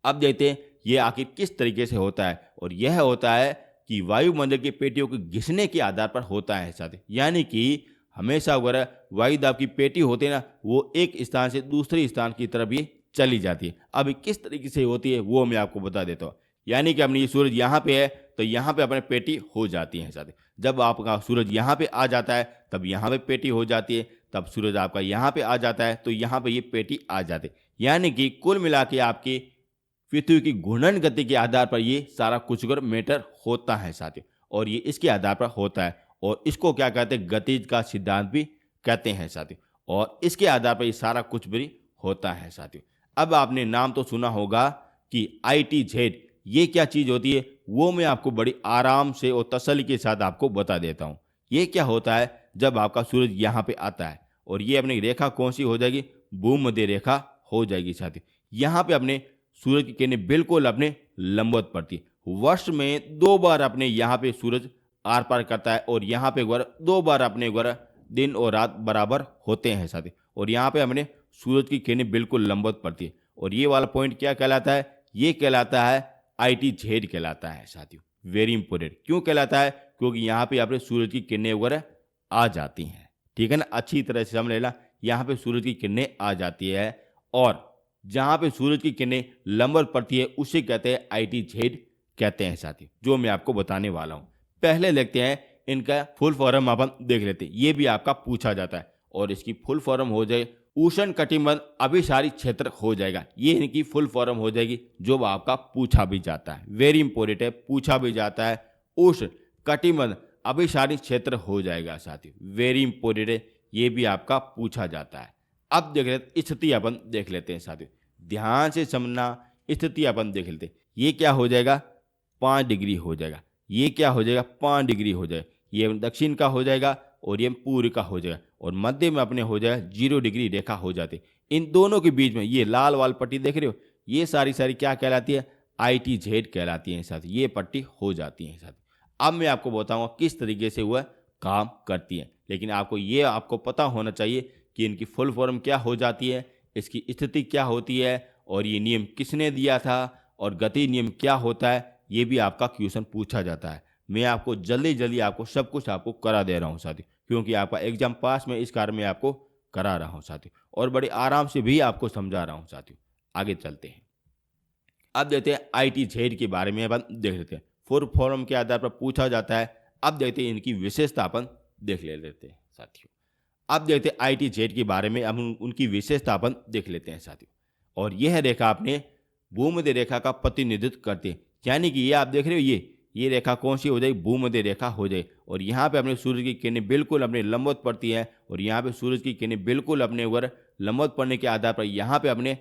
अब देखते हैं ये आखिर किस तरीके से होता है। और यह होता है कि वायुमंडल की पेटियों के घिसने के आधार पर होता है साथियों। यानी कि हमेशा अगर वायुदाब की पेटी होती है ना, वो एक स्थान से दूसरे स्थान की तरफ ही चली जाती है। अब किस तरीके से होती है वो मैं आपको बता देता हूँ। यानी कि अपनी ये सूरज यहाँ पे है तो यहाँ पे अपने पेटी हो जाती है साथियों। जब आपका सूरज यहाँ पे आ जाता है तब यहाँ पे पेटी हो जाती है, तब सूरज आपका यहाँ पे आ जाता है तो यहाँ पे ये पेटी आ जाती है। यानी कि कुल मिला के आपकी पृथ्वी की घूर्णन गति के आधार पर ये सारा कुछ मैटर होता है साथियों। और ये इसके आधार पर होता है और इसको क्या कहते हैं, गतिज का सिद्धांत भी कहते हैं साथियों। और इसके आधार पर ये सारा कुछ भी होता है साथियों। अब आपने नाम तो सुना होगा कि ITZ, ये क्या चीज़ होती है वो मैं आपको बड़ी आराम से और तसल्ली के साथ आपको बता देता हूँ। ये क्या होता है, जब आपका सूरज यहाँ पे आता है और ये अपनी रेखा कौन सी हो जाएगी, भूमध्य रेखा हो जाएगी साथियों। यहाँ पे अपने सूरज की किरणें बिल्कुल अपने लंबवत पड़ती है। वर्ष में 2 बार अपने यहाँ पे सूरज आर पार करता है और यहाँ पे 2 बार अपने दिन और रात बराबर होते हैं साथियों। और यहाँ पे हमने सूरज की किरणें बिल्कुल लंबवत पड़ती है। और ये वाला पॉइंट क्या कहलाता है, ये कहलाता है ITZ कहलाता है साथियों। वेरी इंपॉर्टेंट क्यों कहलाता है, क्योंकि यहाँ पे अपने सूरज की किरणें आ जाती हैं। ठीक है ना, अच्छी तरह से समझ लेना, यहाँ पे सूरज की किरणें आ जाती है और जहाँ पे सूरज की किरणें लंबवत पड़ती है उसे कहते हैं ITZ कहते हैं साथियों, जो मैं आपको बताने वाला हूँ। पहले देखते हैं इनका फुल फॉर्म अपन देख लेते हैं, ये भी आपका पूछा जाता है। और इसकी फुल फॉर्म हो जाए उष्ण कटिबंध अभिसारी क्षेत्र हो जाएगा, ये इनकी फुल फॉर्म हो जाएगी, जो आपका पूछा भी जाता है। वेरी इंपॉर्टेंट है, पूछा भी जाता है, उष्ण कटिबंध अभिसारी क्षेत्र हो जाएगा साथियों। वेरी इंपॉर्टेंट है, ये भी आपका पूछा जाता है। अब देख लेते स्थिति अपन देख लेते हैं साथियों, ध्यान से समझना। स्थिति अपन देख लेते हैं, ये क्या हो जाएगा, 5 डिग्री हो जाएगा। ये क्या हो जाएगा, 5 डिग्री हो जाएगा। ये दक्षिण का हो जाएगा और ये पूर्व का हो जाएगा। और मध्य में अपने हो जाएगा 0 डिग्री रेखा हो जाती है। इन दोनों के बीच में ये लाल वाल पट्टी देख रहे हो, ये सारी क्या कहलाती है, ITZ कहलाती है साथियों। ये पट्टी हो जाती है साथियों। अब मैं आपको बताऊंगा किस तरीके से वह काम करती है, लेकिन आपको पता होना चाहिए कि इनकी फुल फॉर्म क्या हो जाती है, इसकी स्थिति क्या होती है और ये नियम किसने दिया था और गति नियम क्या होता है ये भी आपका क्वेश्चन पूछा जाता है। मैं आपको जल्दी जल्दी आपको सब कुछ आपको करा दे रहा हूँ साथियों, क्योंकि आपका एग्जाम पास में इस कारण मैं आपको करा रहा हूँ साथियों, और बड़े आराम से भी आपको समझा रहा हूँ साथियों। आगे चलते हैं, अब देखते हैं ITZ के बारे में अपन देख लेते हैं। फुल फॉर्म के आधार पर पूछा जाता है। अब देखते हैं इनकी विशेषता अपन देख लेते हैं साथियों। अब देखते हैं ITZ के बारे में, अब उनकी विशेषता अपन देख लेते हैं साथियों। और यह रेखा अपने भूमध्य रेखा का प्रतिनिधित्व करती है, यानी कि ये आप देख रहे हो, ये रेखा कौन सी हो जाएगी, भूमध्य रेखा हो जाए। और यहाँ पे अपने सूर्य की किरणें बिल्कुल अपने लंबवत पड़ती है, और यहाँ पे सूरज की किरणें बिल्कुल अपने ऊपर लंबवत पड़ने के आधार पर यहाँ पे अपने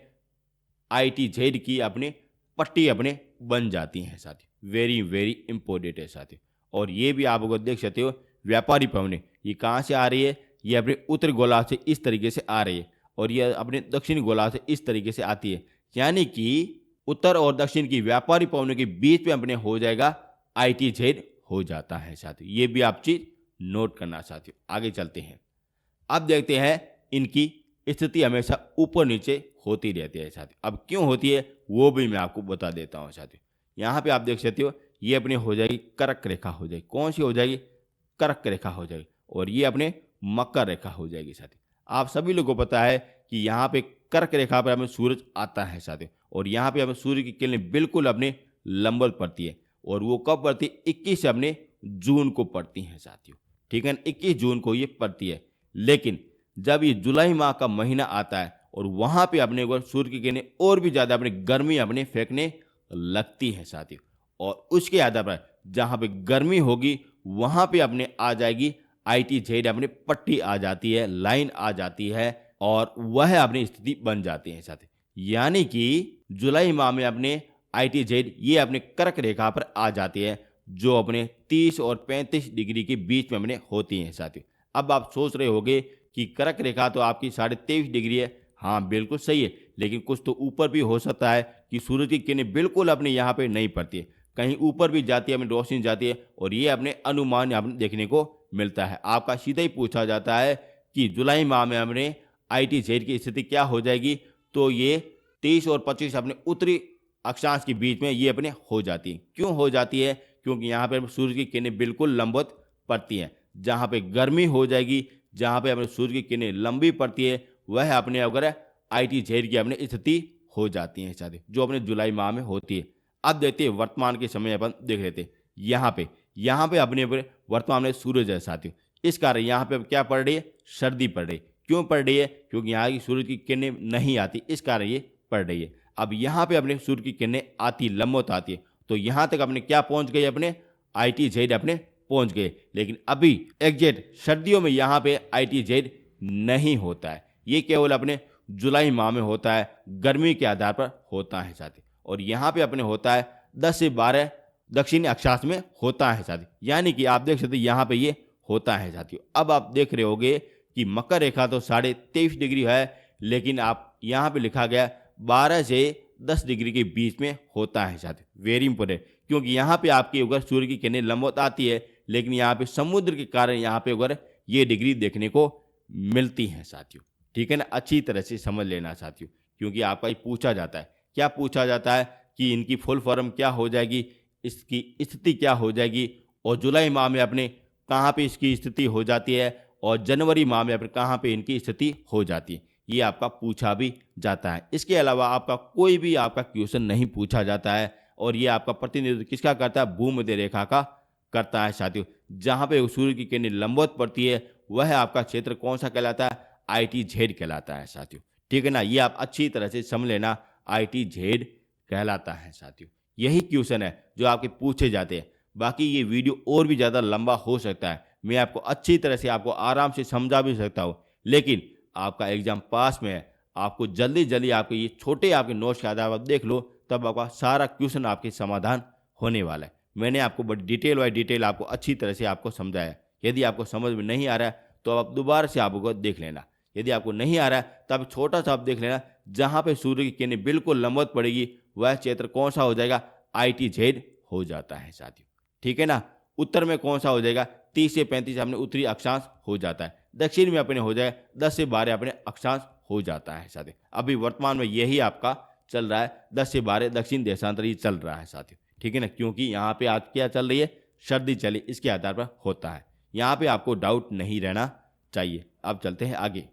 ITZ की अपने पट्टी अपने बन जाती हैं साथियों। वेरी वेरी इंपॉर्टेंट है साथियों। और ये भी आप लोग देख सकते हो, व्यापारी पवनें ये कहाँ से आ रही है, ये अपने उत्तर गोलार्ध से इस तरीके से आ रही है, और ये अपने दक्षिण गोलार्ध से इस तरीके से आती है, यानी कि उत्तर और दक्षिण की व्यापारी पवनों के बीच में अपने हो जाएगा ITZ हो जाता है साथियों। ये भी आप चीज नोट करना साथियों। आगे चलते हैं, अब देखते हैं इनकी स्थिति हमेशा ऊपर नीचे होती रहती है साथियों। अब क्यों होती है वो भी मैं आपको बता देता हूँ साथियों। यहाँ पे आप देख सकते हो, ये अपने हो जाएगी कर्क रेखा हो जाएगी। कौन सी हो जाएगी, कर्क रेखा हो जाएगी, और ये अपने मकर रेखा हो जाएगी साथियों। आप सभी लोगों को पता है कि यहाँ पे कर्क रेखा पर हमें सूरज आता है साथियों, और यहाँ पे हमें सूर्य की किरणें बिल्कुल अपने लंबवत पड़ती है, और वो कब पड़ती है, 21 अपने जून को पड़ती हैं साथियों। ठीक है ना, 21 जून को ये पड़ती है। लेकिन जब ये जुलाई माह का महीना आता है और वहां पे अपने को सूर्य की किरणें और भी ज्यादा अपने गर्मी अपने फेंकने लगती है साथियों, और उसके आधार पर जहां पे गर्मी होगी वहां पे अपने आ जाएगी ITZ अपने पट्टी आ जाती है, लाइन आ जाती है, और वह अपनी स्थिति बन जाती है साथियों। यानी कि जुलाई माह में अपने ITZ ये अपने कर्क रेखा पर आ जाती है, जो अपने 30 और 35 डिग्री के बीच में अपने होती हैं साथियों। अब आप सोच रहे होंगे कि कर्क रेखा तो आपकी 23.5 डिग्री है। हाँ बिल्कुल सही है, लेकिन कुछ तो ऊपर भी हो सकता है कि सूरज की किरणें बिल्कुल अपने यहाँ पे नहीं पड़ती है, कहीं ऊपर भी जाती है, अपनी रोशनी जाती है, और ये अपने अनुमान अपने देखने को मिलता है। आपका सीधा ही पूछा जाता है कि जुलाई माह में अपने ITZ की स्थिति क्या हो जाएगी, तो ये 30 और 25 अपने उत्तरी अक्षांश के बीच में ये अपने हो जाती है। क्यों हो जाती है, क्योंकि यहाँ पे सूर्य की किरणें बिल्कुल लंबवत पड़ती हैं। जहाँ पे गर्मी हो जाएगी, जहाँ पे अपने सूर्य की किरणें लंबी पड़ती है, वह अपने अगर ITZ की अपने स्थिति हो जाती है साथियों, जो अपने जुलाई माह में होती है। अब देखते हैं वर्तमान के समय अपन देख लेते हैं। यहाँ पे अपने वर्तमान में सूरज है साथियों, इस कारण यहाँ पे क्या पड़ रही है, सर्दी पड़ रही है। क्यों पड़ रही है, क्योंकि यहाँ की सूरज की किरणें नहीं आती, इस कारण ये पड़ रही है। अब यहाँ पे अपने सूर्य की किरणें आती, लंबवत आती है, तो यहाँ तक अपने क्या पहुँच गई, अपने ITZ अपने पहुँच गए। लेकिन अभी एग्जैक्ट सर्दियों में यहाँ पे ITZ नहीं होता है, ये केवल अपने जुलाई माह में होता है, गर्मी के आधार पर होता है साथी। और यहाँ पे अपने होता है 10 से 12 दक्षिणी अक्षांश में होता है साथी, यानी कि आप देख सकते हैं यहाँ पे ये होता है साथियों। अब आप देख रहे होगे कि मकर रेखा तो 23.5 डिग्री है, लेकिन आप यहाँ पे लिखा गया 12 से 10 डिग्री के बीच में होता है साथी। वेरी इंपॉर्टेंट, क्योंकि यहाँ पे आपकी अगर सूर्य की किरणें लंबवत आती है, लेकिन यहाँ पे समुद्र के कारण यहाँ पे अगर ये डिग्री देखने को मिलती है साथियों। ठीक है ना, अच्छी तरह से समझ लेना साथियों, क्योंकि आपका ये पूछा जाता है। क्या पूछा जाता है कि इनकी फुल फॉर्म क्या हो जाएगी, इसकी स्थिति क्या हो जाएगी, और जुलाई माह में अपने कहाँ पे इसकी स्थिति हो जाती है, और जनवरी माह में अपने कहाँ पे इनकी स्थिति हो जाती है, ये आपका पूछा भी जाता है। इसके अलावा आपका कोई भी आपका क्वेश्चन नहीं पूछा जाता है, और ये आपका प्रतिनिधित्व किसका करता है, भूमध्य रेखा का करता है साथियों। जहाँ पे सूर्य की किरणें लंबवत पड़ती है, वह आपका क्षेत्र कौन सा कहलाता है, ITZ कहलाता है साथियों। ठीक है ना, ये आप अच्छी तरह से समझ लेना, ITZ कहलाता है साथियों। यही क्वेश्चन है जो आपके पूछे जाते हैं। बाकी ये वीडियो और भी ज़्यादा लंबा हो सकता है, मैं आपको अच्छी तरह से आपको आराम से समझा भी सकता हूँ, लेकिन आपका एग्जाम पास में है, आपको जल्दी जल्दी आपके ये छोटे आपके नोट्स के आधार पर देख लो, तब आपका सारा क्वेश्चन आपके समाधान होने वाला है। मैंने आपको बड़ी डिटेल बाई डिटेल आपको अच्छी तरह से आपको समझाया। यदि आपको समझ में नहीं आ रहा है तो आप दोबारा से आपको देख लेना। यदि आपको नहीं आ रहा है तो आप छोटा सा आप देख लेना, जहाँ पे सूर्य की किरणें बिल्कुल लंबवत पड़ेगी, वह क्षेत्र कौन सा हो जाएगा, ITZ हो जाता है साथियों। ठीक है ना, उत्तर में कौन सा हो जाएगा, 30 से 35 अपने उत्तरी अक्षांश हो जाता है, दक्षिण में अपने हो जाए 10 से 12 अपने अक्षांश हो जाता है साथियों। अभी वर्तमान में यही आपका चल रहा है 10 से 12 दक्षिण देशांतर ये चल रहा है साथियों, ठीक है ना, क्योंकि यहाँ पे आज क्या चल रही है, सर्दी चली, इसके आधार पर होता है। यहाँ पे आपको डाउट नहीं रहना चाहिए। अब चलते हैं आगे।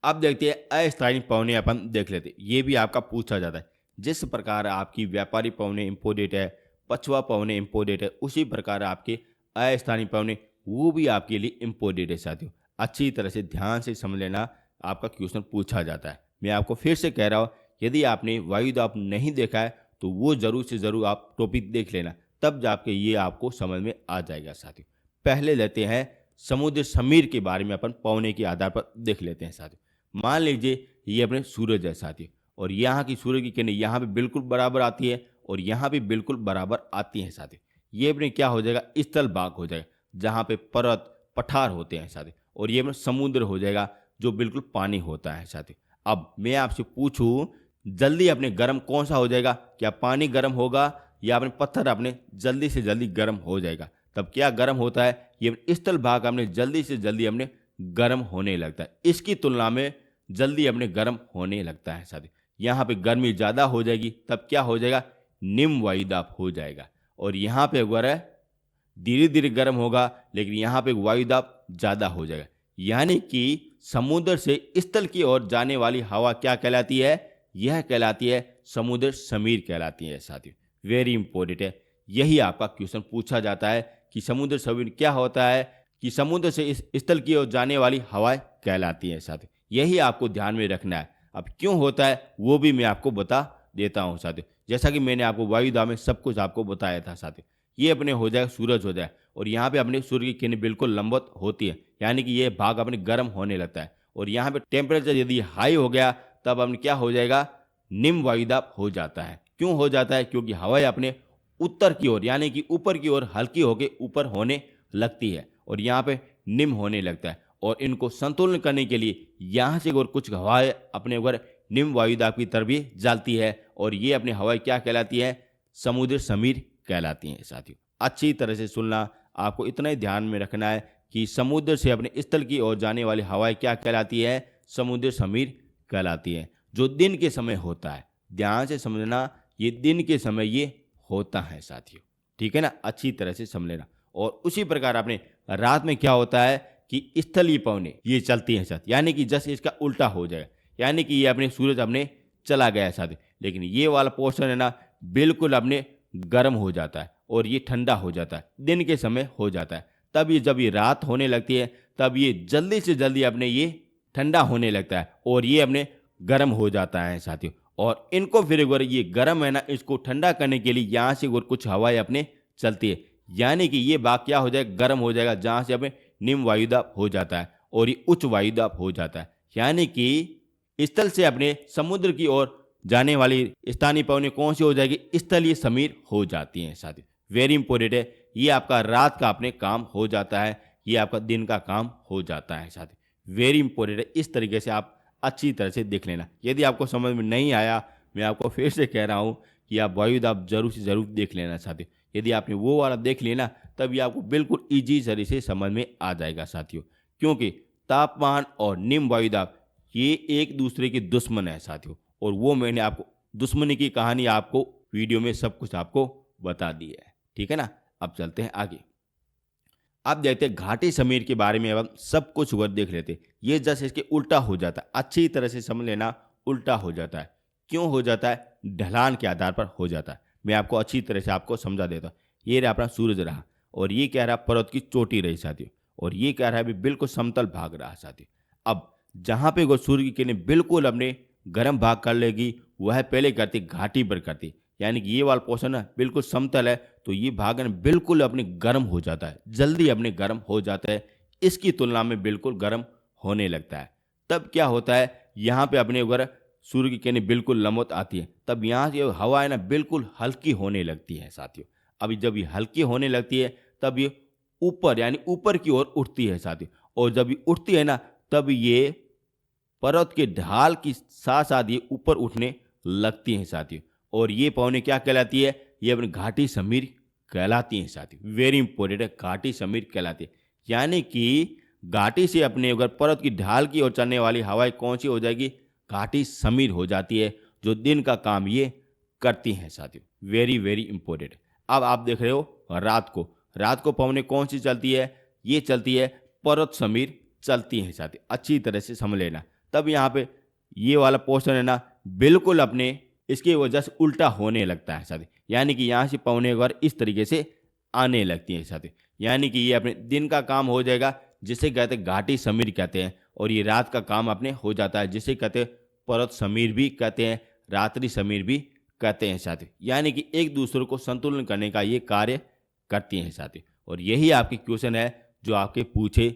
अब देखते हैं अस्थायी पवने अपन देख लेते हैं। ये भी आपका पूछा जाता है। जिस प्रकार आपकी व्यापारी पवने इम्पोर्टेड है, पछुआ पवने इम्पोर्टेड है, उसी प्रकार आपके अस्थायी पवने वो भी आपके लिए इम्पोर्टेड है साथियों। अच्छी तरह से ध्यान से समझ लेना, आपका क्वेश्चन पूछा जाता है। मैं आपको फिर से कह रहा हूँ, यदि आपने वायुदाब नहीं देखा है तो वो जरूर से जरूर आप टॉपिक देख लेना, तब जाके ये आपको समझ में आ जाएगा साथियों। पहले लेते हैं समुद्र समीर के बारे में, अपन पवने के आधार पर देख लेते हैं साथियों। मान लीजिए ये अपने सूरज है साथियों, और यहाँ की सूर्य की किरणें यहाँ पे बिल्कुल बराबर आती है और यहाँ पे बिल्कुल बराबर आती हैं साथियों। ये अपने क्या हो जाएगा, स्थल भाग हो जाएगा जहाँ पे पर्वत पठार होते हैं साथियों, और ये अपने समुद्र हो जाएगा जो बिल्कुल पानी होता है साथियों। अब मैं आपसे पूछूं, जल्दी अपने गर्म कौन सा हो जाएगा, क्या पानी गर्म होगा या अपने पत्थर अपने जल्दी से जल्दी गर्म हो जाएगा? तब क्या गर्म होता है, ये स्थल भाग अपने जल्दी से जल्दी अपने गर्म होने लगता है, इसकी तुलना में जल्दी अपने गर्म होने लगता है साथियों। यहाँ पे गर्मी ज़्यादा हो जाएगी, तब क्या हो जाएगा, निम्न वायुदाब हो जाएगा। और यहाँ पे अगर धीरे धीरे गर्म होगा, लेकिन यहाँ पे वायुदाब ज़्यादा हो जाएगा। यानी कि समुद्र से स्थल की ओर जाने वाली हवा क्या कहलाती है, यह कहलाती है समुद्र समीर कहलाती है साथियों। वेरी इंपॉर्टेंट है, यही आपका क्वेश्चन पूछा जाता है कि समुद्र समीर क्या होता है, कि समुद्र से इस स्थल की ओर जाने वाली हवाएं कहलाती हैं साथियों। यही आपको ध्यान में रखना है। अब क्यों होता है वो भी मैं आपको बता देता हूँ साथियों। जैसा कि मैंने आपको वायुदाब में सब कुछ आपको बताया था साथियों। ये अपने हो जाए सूरज हो जाए, और यहाँ पे अपने सूर्य की किरणें बिल्कुल लंबवत होती है, यानी कि ये भाग अपने गर्म होने लगता है। और यहाँ पे टेम्परेचर यदि हाई हो गया तब अपने क्या हो जाएगा, निम्न वायुदाब हो जाता है। क्यों हो जाता है, क्योंकि हवाएं अपने उत्तर की ओर यानी कि ऊपर की ओर हल्की होकर ऊपर होने लगती है, और यहाँ पे निम्न होने लगता है। और इनको संतुलन करने के लिए यहाँ से और कुछ हवाएं अपने ऊपर निम्न वायुदाब की तरफ भी जाती है, और ये अपनी हवाएं क्या कहलाती है, समुद्र समीर कहलाती हैं साथियों। अच्छी तरह से सुनना, आपको इतना ही ध्यान में रखना है कि समुद्र से अपने स्थल की ओर जाने वाली हवाएं क्या कहलाती है, समुद्र समीर कहलाती है, जो दिन के समय होता है। ध्यान से समझना, ये दिन के समय ये होता है साथियों, ठीक है ना, अच्छी तरह से समझ लेना। और उसी प्रकार अपने रात में क्या होता है कि स्थलीय पवनें ये चलती हैं साथ, यानी कि जैसे इसका उल्टा हो जाएगा, यानी कि ये अपने सूरज अपने चला गया साथ, लेकिन ये वाला पोर्शन है ना बिल्कुल अपने गर्म हो जाता है और ये ठंडा हो जाता है, दिन के समय हो जाता है। तब ये जब ये रात होने लगती है तब ये जल्दी से जल्दी अपने ये ठंडा होने लगता है और ये अपने गर्म हो जाता है साथियों। और इनको फिर एक बार ये गर्म है ना, इसको ठंडा करने के लिए यहाँ से और कुछ हवाएं अपने चलती है, यानी कि ये भाग क्या हो जाएगा, गर्म हो जाएगा, जहाँ से अपने निम्न वायुदाब हो जाता है और ये उच्च वायुदाब हो जाता है। यानी कि स्थल से अपने समुद्र की ओर जाने वाली स्थानीय पवनें कौन सी हो जाएगी, स्थलीय समीर हो जाती हैं साथियों। वेरी इंपॉर्टेंट है, ये आपका रात का अपने काम हो जाता है, ये आपका दिन का काम हो जाता है साथियों। वेरी इंपॉर्टेंट है, इस तरीके से आप अच्छी तरह से देख लेना। यदि आपको समझ में नहीं आया, मैं आपको फिर से कह रहा हूँ कि आप वायुदाब जरूर से जरूर देख लेना साथियों। यदि आपने वो वाला देख लिया तब ये आपको बिल्कुल ईजी तरीके से समझ में आ जाएगा साथियों, क्योंकि तापमान और निम्न वायुदाब ये एक दूसरे के दुश्मन है साथियों, और वो मैंने आपको दुश्मनी की कहानी आपको वीडियो में सब कुछ आपको बता दी है, ठीक है ना। अब चलते हैं आगे। अब देखते हैं घाटी समीर के बारे में, अब सब कुछ वर्ड देख लेते हैं। ये जैसे इसके उल्टा हो जाता है, अच्छी तरह से समझ लेना, उल्टा हो जाता है। क्यों हो जाता है, ढलान के आधार पर हो जाता है। मैं आपको अच्छी तरह से आपको समझा देता हूँ। ये रहा अपना सूरज रहा, और ये कह रहा पर्वत की चोटी रही साथियों, और ये कह रहा है भी बिल्कुल समतल भाग रहा साथियों। अब जहाँ पे वो सूर्य की किरणें बिल्कुल अपने गर्म भाग कर लेगी, वह पहले करती घाटी पर करती, यानी कि ये वाला पोर्शन है बिल्कुल समतल है, तो ये भाग बिल्कुल अपने गर्म हो जाता है, जल्दी अपने गर्म हो जाता है, इसकी तुलना में बिल्कुल गर्म होने लगता है। तब क्या होता है, यहाँ पे अपने अगर सूर्य की किरणें बिल्कुल लंबवत आती है, तब यहाँ से हवा है ना बिल्कुल हल्की होने लगती है साथियों। अभी जब ये हल्की होने लगती है तब ये ऊपर यानी ऊपर की ओर उठती है साथियों, और जब ये उठती है ना तब ये पर्वत के ढाल की साथ साथ ये ऊपर उठने लगती हैं साथियों, और ये पवनें क्या कहलाती है, ये अपनी घाटी समीर कहलाती हैं साथियों। वेरी इंपॉर्टेंट है, घाटी समीर कहलाती है, यानी कि घाटी से अपने अगर पर्वत की ढाल की ओर चलने वाली हवाएं कौन सी हो जाएगी, घाटी समीर हो जाती है, जो दिन का काम ये करती हैं साथियों। Very very important. अब आप देख रहे हो रात को पवनें कौन सी चलती है? ये चलती है पर्वत समीर चलती हैं साथियों। अच्छी तरह से समझ लेना। तब यहाँ पे ये वाला पोर्शन है ना, बिल्कुल अपने इसकी वजह से उल्टा होने लगता है साथियों। यानी कि यहाँ से पवनें एक बार इस तरीके से आने लगती हैं साथियों। यानी कि ये अपने दिन का काम हो जाएगा, जिसे कहते हैं घाटी समीर कहते हैं, और ये रात का काम अपने हो जाता है, जिसे कहते हैं पर्वत समीर भी कहते हैं, रात्रि समीर भी कहते हैं साथियों। यानी कि एक दूसरे को संतुलन करने का ये कार्य करती हैं साथियों। और यही आपके क्वेश्चन है जो आपके पूछे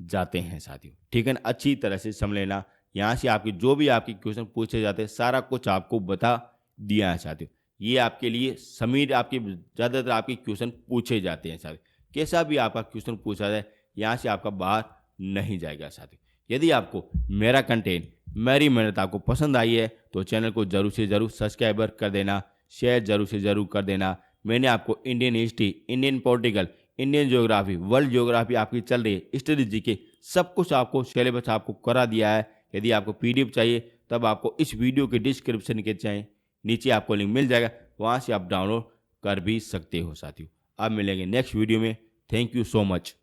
जाते हैं साथियों। ठीक है ना, अच्छी तरह से समझ लेना। यहाँ से आपके जो भी आपके क्वेश्चन पूछे जाते हैं सारा कुछ आपको बता दिया है साथियों। ये आपके लिए समीर आपके ज़्यादातर आपके क्वेश्चन पूछे जाते हैं साथियों। कैसा भी आपका क्वेश्चन पूछा जाए यहाँ से आपका बाहर नहीं जाएगा साथियों। यदि आपको मेरा कंटेंट, मेरी मेहनत आपको पसंद आई है तो चैनल को जरूर से जरूर सब्सक्राइबर कर देना, शेयर जरूर से जरूर कर देना। मैंने आपको Indian history, Indian political, Indian geography, world geography आपकी चल रही है, स्टडी जीके, सब कुछ आपको सिलेबस आपको करा दिया है। यदि आपको पीडीएफ चाहिए तब आपको इस वीडियो के डिस्क्रिप्शन के नीचे आपको लिंक मिल जाएगा, वहाँ से आप डाउनलोड कर भी सकते हो साथियों। अब मिलेंगे नेक्स्ट वीडियो में। Thank you so much.